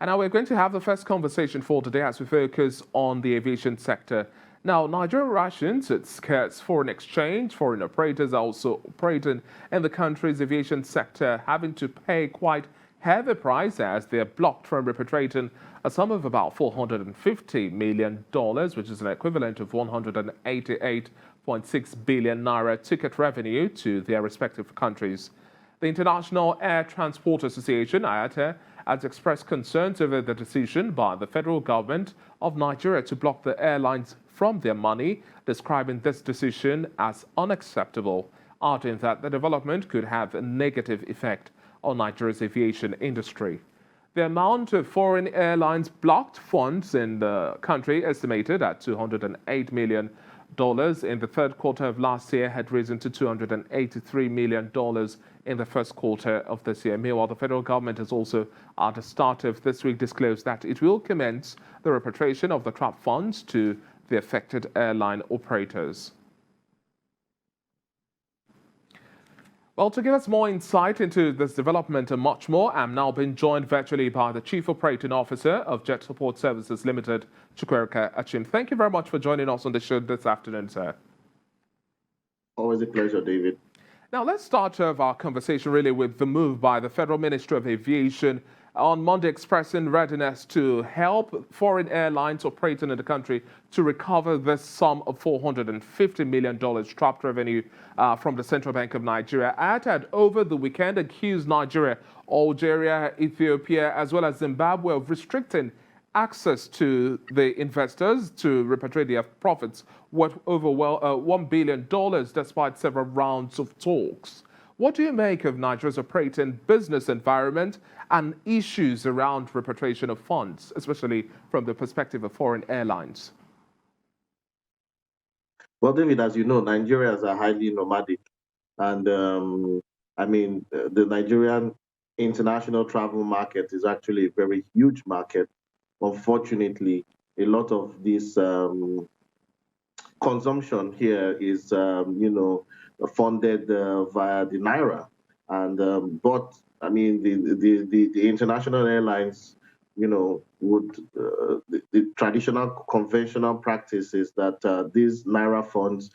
And now we're going to have the first conversation for today as we focus on the aviation sector. Now, Nigeria rations its scarce foreign exchange. Foreign operators are also operating in the country's aviation sector, having to pay quite heavy price as they are blocked from repatriating a sum of about $450 million, which is an equivalent of 188.6 billion naira ticket revenue to their respective countries. The International Air Transport Association, IATA, has expressed concerns over the decision by the federal government of Nigeria to block the airlines from their money, describing this decision as unacceptable, arguing that the development could have a negative effect on Nigeria's aviation industry. The amount of foreign airlines blocked funds in the country, estimated at $208 million in the third quarter of last year, had risen to $283 million in the first quarter of this year. Meanwhile, the federal government has also, at the start of this week, disclosed that it will commence the repatriation of the trapped funds to the affected airline operators. Well, to give us more insight into this development and much more, I'm now being joined virtually by the Chief Operating Officer of Jet Support Services Limited, Chukwuemeka Achim. Thank you very much for joining us on the show this afternoon, sir. Always a pleasure, David. Now, let's start off our conversation really with the move by the Federal Ministry of Aviation on Monday expressing readiness to help foreign airlines operating in the country to recover this sum of $450 million trapped revenue from the Central Bank of Nigeria. IATA had over the weekend accused Nigeria, Algeria, Ethiopia, as well as Zimbabwe of restricting access to the investors to repatriate their profits worth over $1 billion despite several rounds of talks. What do you make of Nigeria's operating business environment and issues around repatriation of funds, especially from the perspective of foreign airlines? Well, David, as you know, Nigerians are highly nomadic. And the Nigerian international travel market is actually a very huge market. Unfortunately, a lot of this consumption here is, funded via the naira, and but I mean the international airlines, would the traditional conventional practice is that these naira funds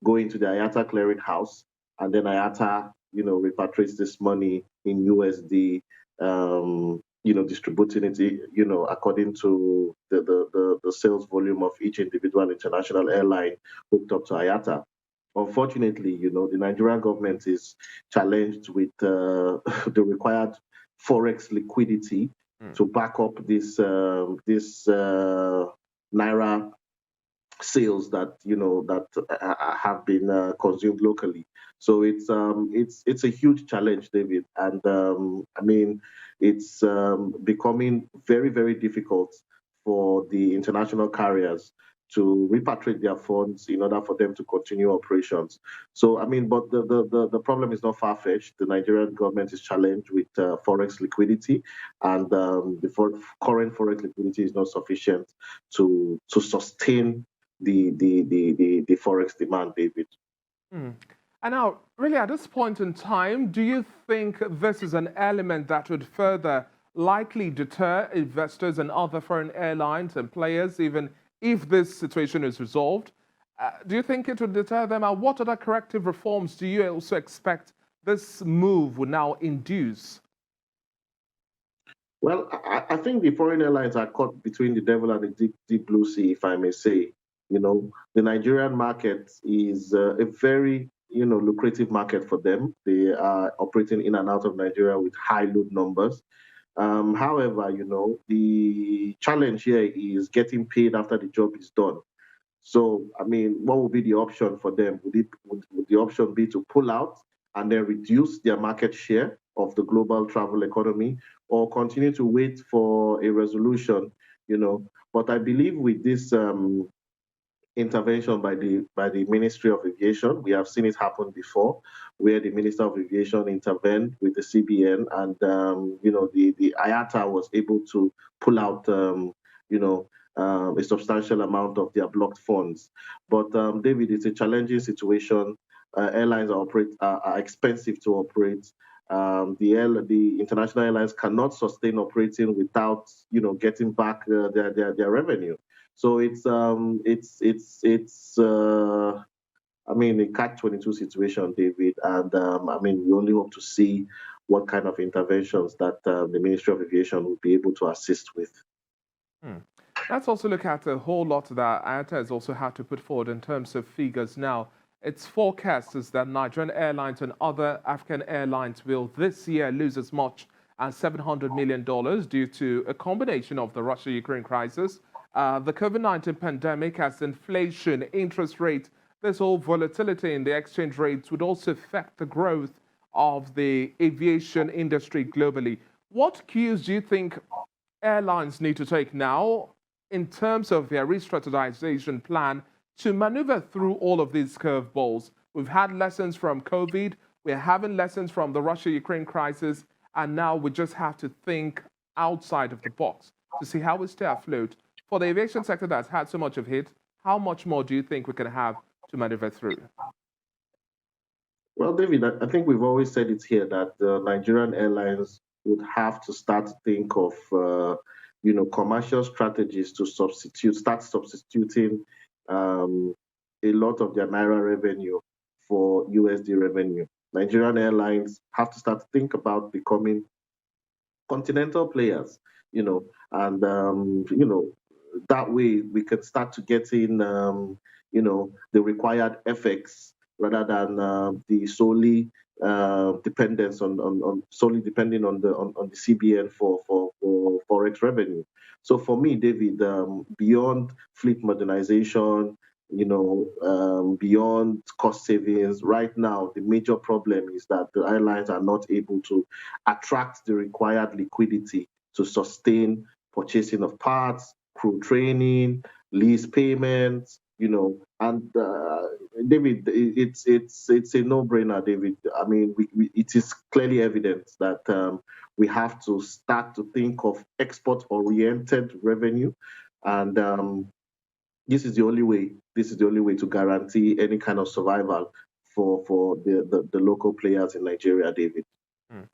go into the IATA clearing house, and then IATA repatriates this money in USD, distributing it, according to the sales volume of each individual international airline hooked up to IATA. Unfortunately, the Nigerian government is challenged with the required forex liquidity to back up this naira sales that have been consumed locally. So it's a huge challenge, David, and it's becoming very, very difficult for the international carriers to repatriate their funds in order for them to continue operations. So, but the problem is not far-fetched. The Nigerian government is challenged with forex liquidity, and the current forex liquidity is not sufficient to sustain the forex demand, David. And now, really, at this point in time, do you think this is an element that would further likely deter investors and other foreign airlines and players, even if this situation is resolved? Do you think it would deter them? And what other corrective reforms do you also expect this move would now induce? Well, I think the foreign airlines are caught between the devil and the deep blue sea, if I may say. The Nigerian market is a very lucrative market for them. They are operating in and out of Nigeria with high load numbers. However, the challenge here is getting paid after the job is done. So, what would be the option for them? Would the option be to pull out and then reduce their market share of the global travel economy, or continue to wait for a resolution? But I believe with this intervention by the Ministry of Aviation, we have seen it happen before, where the Minister of Aviation intervened with the CBN, and the IATA was able to pull out a substantial amount of their blocked funds. But David, it's a challenging situation. Airlines are expensive to operate. The international airlines cannot sustain operating without, getting back their revenue. So it's I mean, a catch-22 situation, David, and I mean, we only hope to see what kind of interventions that the Ministry of Aviation will be able to assist with. Hmm. Let's also look at a whole lot that IATA has also had to put forward in terms of figures now. Its forecast is that Nigerian Airlines and other African airlines will this year lose as much as $700 million due to a combination of the Russia-Ukraine crisis, the COVID-19 pandemic, as inflation, interest rate, this whole volatility in the exchange rates would also affect the growth of the aviation industry globally. What cues do you think airlines need to take now in terms of their re-strategization plan to maneuver through all of these curveballs? We've had lessons from COVID, we're having lessons from the Russia-Ukraine crisis, and now we just have to think outside of the box to see how we stay afloat. For the aviation sector that's had so much of it, how much more do you think we can have to maneuver through? Well, David, I think we've always said it here that the Nigerian airlines would have to start to think of, commercial strategies to start substituting a lot of their naira revenue for USD revenue. Nigerian airlines have to start to think about becoming continental players, and that way we can start to get in, the required FX rather than the solely dependence on solely depending on the CBN for forex revenue. So for me, David, beyond fleet modernization, beyond cost savings, right now the major problem is that the airlines are not able to attract the required liquidity to sustain purchasing of parts, crew training, lease payments, and David, it's a no-brainer, David. I mean, it is clearly evident that we have to start to think of export-oriented revenue, and this is the only way. This is the only way to guarantee any kind of survival for the local players in Nigeria, David. Mm.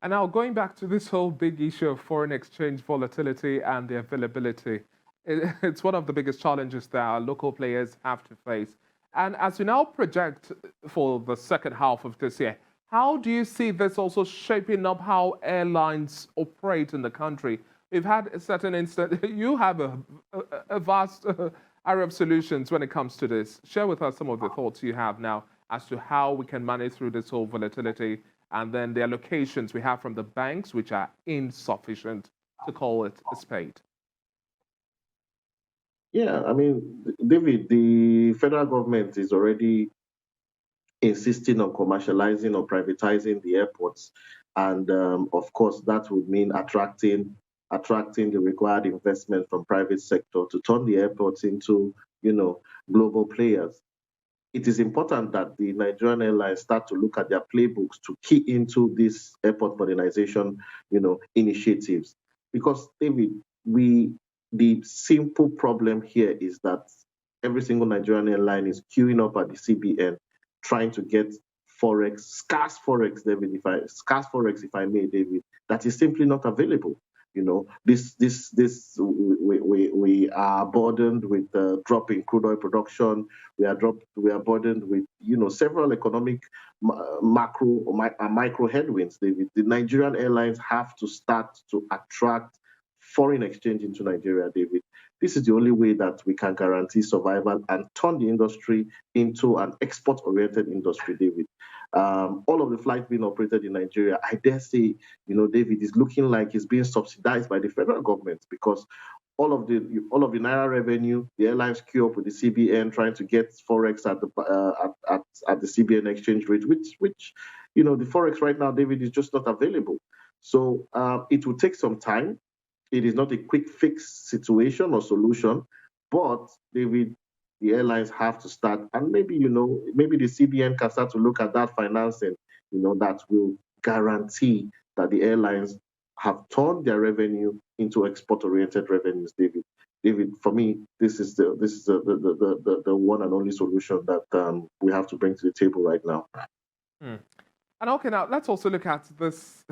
And now going back to this whole big issue of foreign exchange volatility and the availability, it's one of the biggest challenges that our local players have to face. And as we now project for the second half of this year, how do you see this also shaping up how airlines operate in the country? We've had a certain instance, you have a vast array of solutions when it comes to this. Share with us some of the thoughts you have now as to how we can manage through this whole volatility and then the allocations we have from the banks, which are insufficient to call it a spade. Yeah, I mean, David, the federal government is already insisting on commercializing or privatizing the airports, and of course, that would mean attracting the required investment from private sector to turn the airports into, global players. It is important that the Nigerian airlines start to look at their playbooks to key into these airport modernization, initiatives. Because David, the simple problem here is that every single Nigerian airline is queuing up at the CBN trying to get forex, scarce forex, if I may, David, that is simply not available. This we are burdened with drop in crude oil production. We are burdened with several economic macro or micro headwinds. David, the Nigerian airlines have to start to attract foreign exchange into Nigeria, David. This is the only way that we can guarantee survival and turn the industry into an export-oriented industry, David. All of the flights being operated in Nigeria, I dare say, David, is looking like it's being subsidized by the federal government because all of the naira revenue, the airlines queue up with the CBN trying to get forex at the CBN exchange rate, which the forex right now, David, is just not available. So it will take some time. It is not a quick fix situation or solution, but David, the airlines have to start, and maybe the CBN can start to look at that financing, that will guarantee that the airlines have turned their revenue into export-oriented revenues, David. David, for me, this is the one and only solution that we have to bring to the table right now. Hmm. And okay, now let's also look at this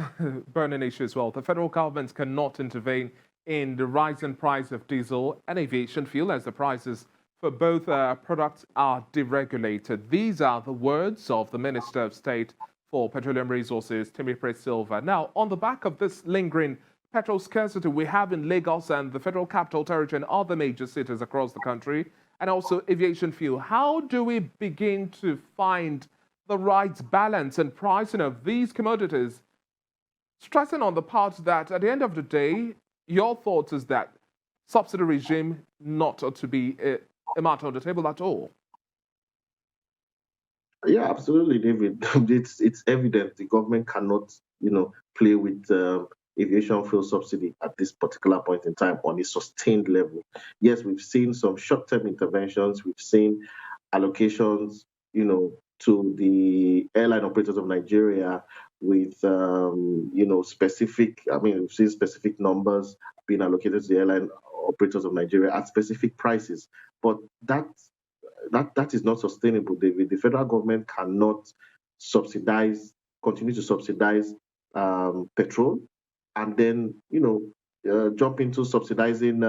burning issue as well. The federal government cannot intervene in the rising price of diesel and aviation fuel as the prices for both products are deregulated. These are the words of the Minister of State for Petroleum Resources, Timothy Silva. Now, on the back of this lingering petrol scarcity we have in Lagos and the Federal Capital Territory and other major cities across the country, and also aviation fuel, how do we begin to find the right balance and pricing of these commodities, stressing on the part that at the end of the day, your thoughts is that subsidy regime not to be a matter on the table at all? Yeah, absolutely, David. It's evident the government cannot, play with aviation fuel subsidy at this particular point in time on a sustained level. Yes, we've seen some short-term interventions. We've seen allocations, to the airline operators of Nigeria with, specific. I mean, we've seen specific numbers being allocated to the airline operators of Nigeria at specific prices, but that is not sustainable, David. The federal government cannot subsidize, continue to subsidize petrol, and then jump into subsidizing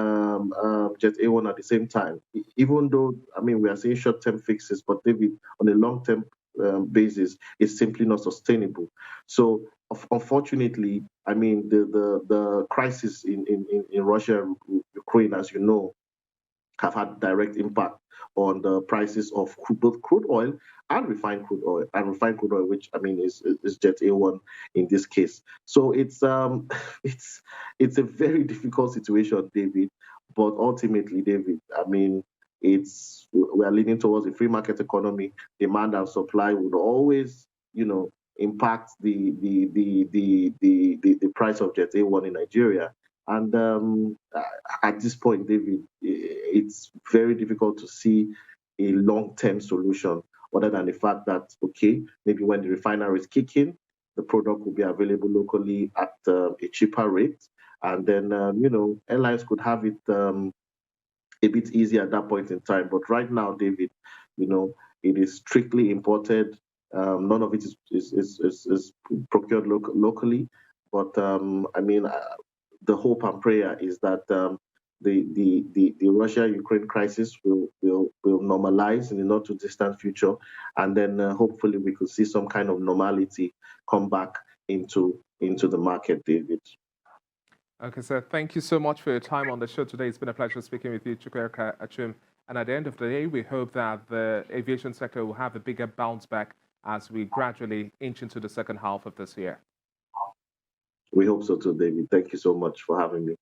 Jet A1 at the same time. Even though I mean we are seeing short-term fixes, but David, on a long-term basis, is simply not sustainable. So unfortunately, I mean the crisis in Russia and Ukraine, as you know, have had direct impact on the prices of both crude oil and refined crude oil, which I mean is Jet A1 in this case. So it's it's a very difficult situation, David. But ultimately, David, I mean, it's we are leaning towards a free market economy. Demand and supply would always, impact the price of Jet A1 in Nigeria. And at this point, David, it's very difficult to see a long-term solution other than the fact that, okay, maybe when the refineries kick in, the product will be available locally at a cheaper rate. And then, airlines could have it a bit easier at that point in time. But right now, David, it is strictly imported. None of it is procured locally. But I mean, the hope and prayer is that the Russia-Ukraine crisis will normalize in the not too distant future, and then hopefully we could see some kind of normality come back into the market, David. Okay, sir. Thank you so much for your time on the show today. It's been a pleasure speaking with you, Chukwuka Achim. And at the end of the day, we hope that the aviation sector will have a bigger bounce back as we gradually inch into the second half of this year. We hope so too, David. Thank you so much for having me.